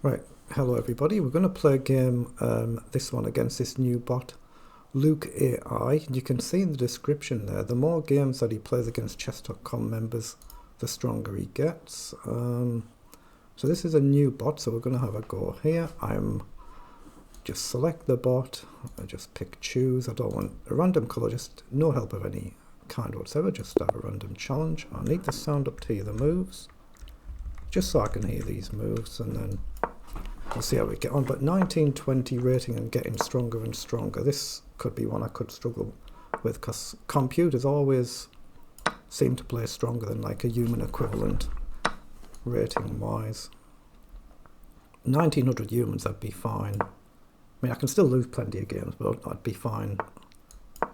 Right, hello everybody. We're going to play a game, this one against this new bot, Luk.AI. You can see in the description there, the more games that he plays against chess.com members, the stronger he gets. So this is a new bot, so we're going to have a go here. I'm just select the bot, I just pick choose. I don't want a random colour, just no help of any kind whatsoever, just have a random challenge. I need the sound up to hear the moves, just so I can hear these moves, and then we'll see how we get on. But 1920 rating and getting stronger and stronger. This could be one I could struggle with, because computers always seem to play stronger than like a human equivalent rating wise. 1900 humans, I'd be fine. I mean, I can still lose plenty of games, but I'd be fine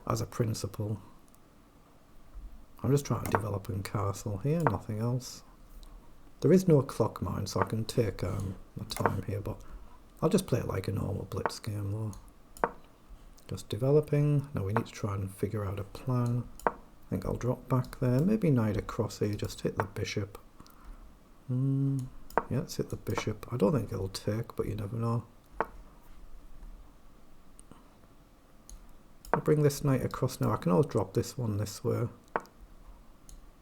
as a principle. I'm just trying to develop in castle here, nothing else. There is no clock mine, so I can take my time here, but I'll just play it like a normal blitz game though. Just developing. Now we need to try and figure out a plan. I think I'll drop back there. Maybe knight across here, just hit the bishop. Yeah, let's hit the bishop. I don't think it'll take, but you never know. I'll bring this knight across now. I can always drop this one this way.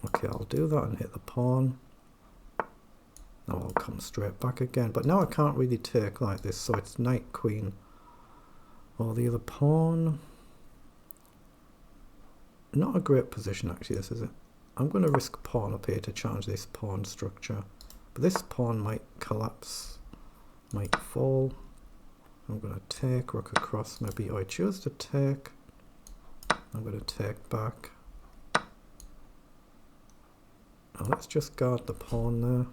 Okay, I'll do that and hit the pawn. Now I'll come straight back again, but now I can't really take like this, so it's knight, queen, or the other pawn. Not a great position actually, this is it. I'm going to risk pawn up here to challenge this pawn structure, but this pawn might collapse, might fall. I'm going to take, rook across, maybe I choose to take. I'm going to take back. Now let's just guard the pawn there.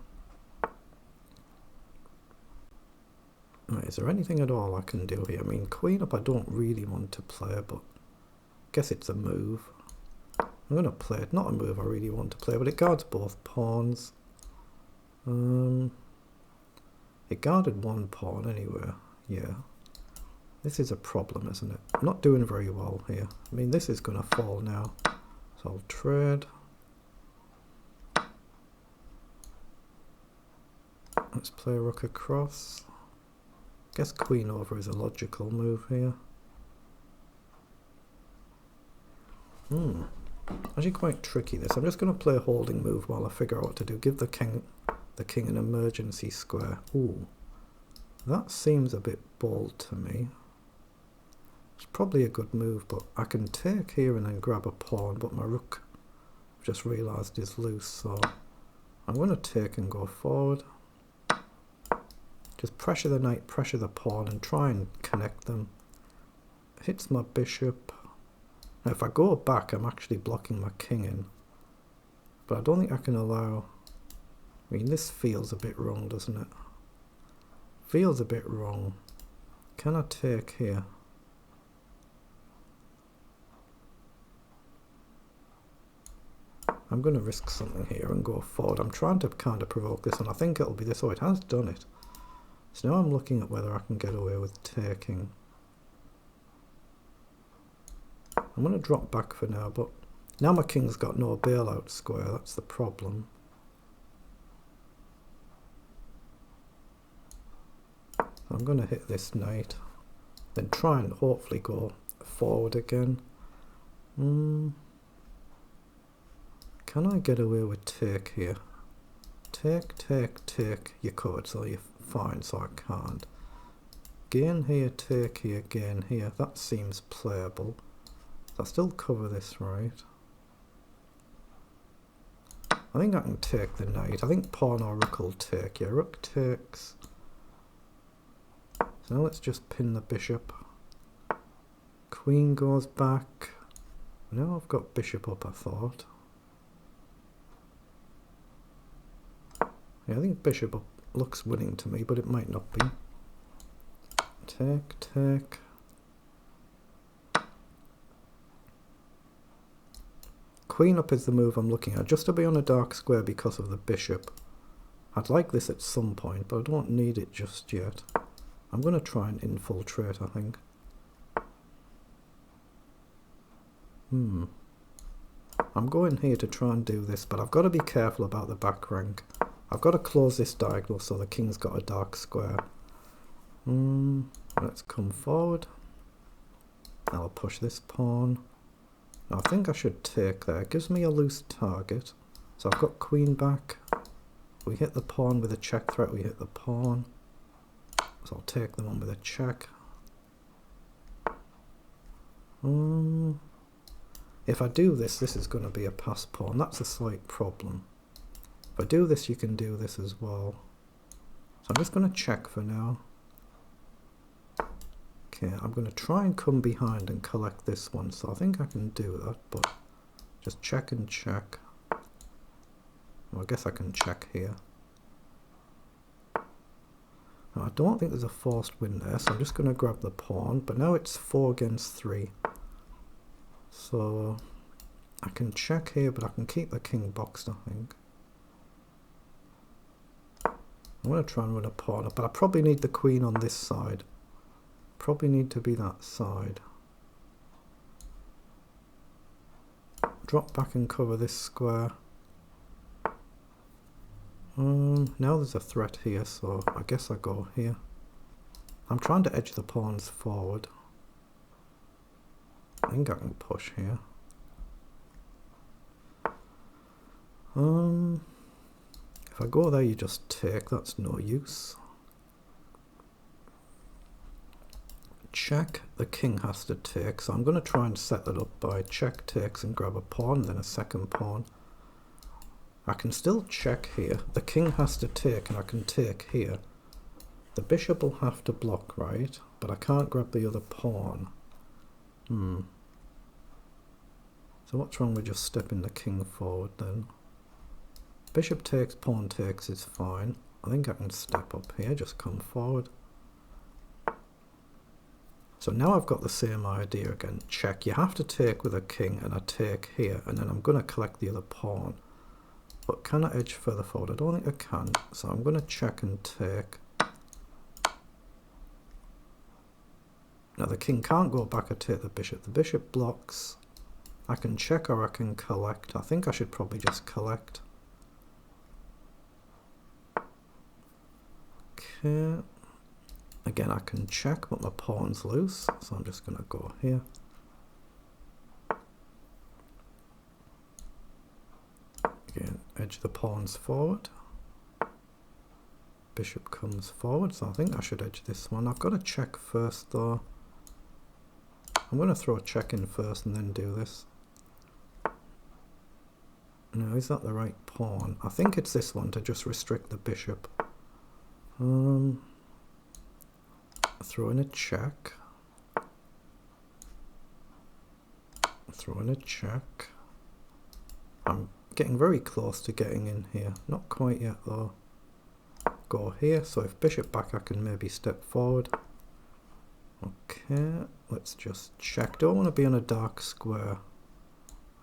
Right, is there anything at all I can do here? I mean, queen up I don't really want to play, but I guess it's a move. I'm going to play it. Not a move I really want to play, but it guards both pawns. It guarded one pawn anyway. Yeah. This is a problem, isn't it? I'm not doing very well here. I mean, this is going to fall now. So I'll trade. Let's play rook across. Guess queen over is a logical move here. Actually quite tricky this. I'm just going to play a holding move while I figure out what to do. Give the king an emergency square. Ooh, that seems a bit bold to me. It's probably a good move, but I can take here and then grab a pawn, but my rook, I've just realised, is loose, so I'm going to take and go forward. Just pressure the knight, pressure the pawn, and try and connect them. Hits my bishop. Now if I go back, I'm actually blocking my king in. But I don't think I can allow... I mean, this feels a bit wrong, doesn't it? Feels a bit wrong. Can I take here? I'm going to risk something here and go forward. I'm trying to kind of provoke this, and I think it'll be this. Oh, it has done it. So now I'm looking at whether I can get away with taking. I'm going to drop back for now, but now my king's got no bailout square, that's the problem. So I'm going to hit this knight, then try and hopefully go forward again. Can I get away with take here? Take, take, take. You could, so you're fine, so I can't. Gain here, take here, gain here. That seems playable. So I still cover this, right? I think I can take the knight. I think pawn or rook will take. Yeah, rook takes. So now let's just pin the bishop. Queen goes back. Now I've got bishop up, I thought. Yeah, I think bishop up looks winning to me, but it might not be. Take, take. Queen up is the move I'm looking at, just to be on a dark square because of the bishop. I'd like this at some point, but I don't need it just yet. I'm going to try and infiltrate, I think. I'm going here to try and do this, but I've got to be careful about the back rank. I've got to close this diagonal so the king's got a dark square. Let's come forward. I'll push this pawn. Now I think I should take there. It gives me a loose target. So I've got queen back. We hit the pawn with a check threat, we hit the pawn. So I'll take them on with a check. If I do this, this is going to be a pass pawn. That's a slight problem. If I do this, you can do this as well. So I'm just going to check for now. Okay, I'm going to try and come behind and collect this one. So I think I can do that, but just check and check. Well, I guess I can check here. Now, I don't think there's a forced win there, so I'm just going to grab the pawn. But now it's 4 against 3. So I can check here, but I can keep the king boxed, I think. I'm going to try and run a pawn up, but I probably need the queen on this side. Probably need to be that side. Drop back and cover this square. Now there's a threat here, so I guess I go here. I'm trying to edge the pawns forward. I think I can push here. If I go there, you just take. That's no use. Check. The king has to take, so I'm going to try and set it up by check takes and grab a pawn, then a second pawn. I can still check here. The king has to take, and I can take here. The bishop will have to block, right? But I can't grab the other pawn. So what's wrong with just stepping the king forward then? Bishop takes, pawn takes is fine. I think I can step up here, just come forward. So now I've got the same idea again. Check. You have to take with a king, and I take here, and then I'm going to collect the other pawn. But can I edge further forward? I don't think I can. So I'm going to check and take. Now the king can't go back and take the bishop. The bishop blocks. I can check or I can collect. I think I should probably just collect. Okay. Again, I can check, but my pawn's loose. So I'm just going to go here. Again, edge the pawns forward. Bishop comes forward, so I think I should edge this one. I've got to check first though. I'm going to throw a check in first and then do this. Now, is that the right pawn? I think it's this one to just restrict the bishop. Throw in a check. Throw in a check. I'm getting very close to getting in here. Not quite yet though. Go here, so if bishop back I can maybe step forward. Okay, let's just check. Do I want to be on a dark square?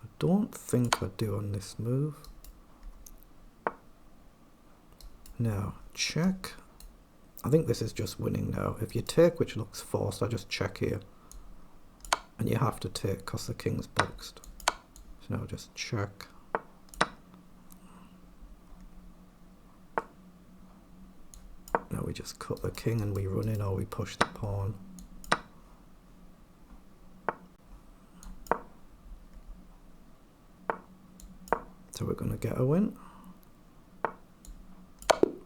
I don't think I do on this move. Now, check. I think this is just winning now. If you take, which looks forced, I just check here. And you have to take because the king's boxed. So now just check. Now we just cut the king and we run in, or we push the pawn. So we're going to get a win.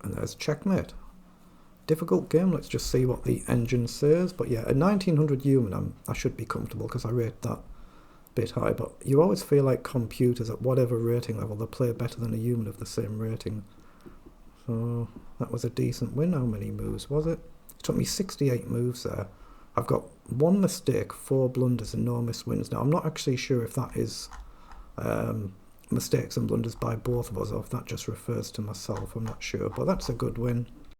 And there's checkmate. Difficult game. Let's just see what the engine says. But yeah, at 1900 human, I should be comfortable because I rate that bit high. But you always feel like computers at whatever rating level, they play better than a human of the same rating. So that was a decent win. How many moves was it? It took me 68 moves there. I've got 1 mistake, 4 blunders and no missed wins. Now I'm not actually sure if that is mistakes and blunders by both of us, or if that just refers to myself. I'm not sure, but that's a good win.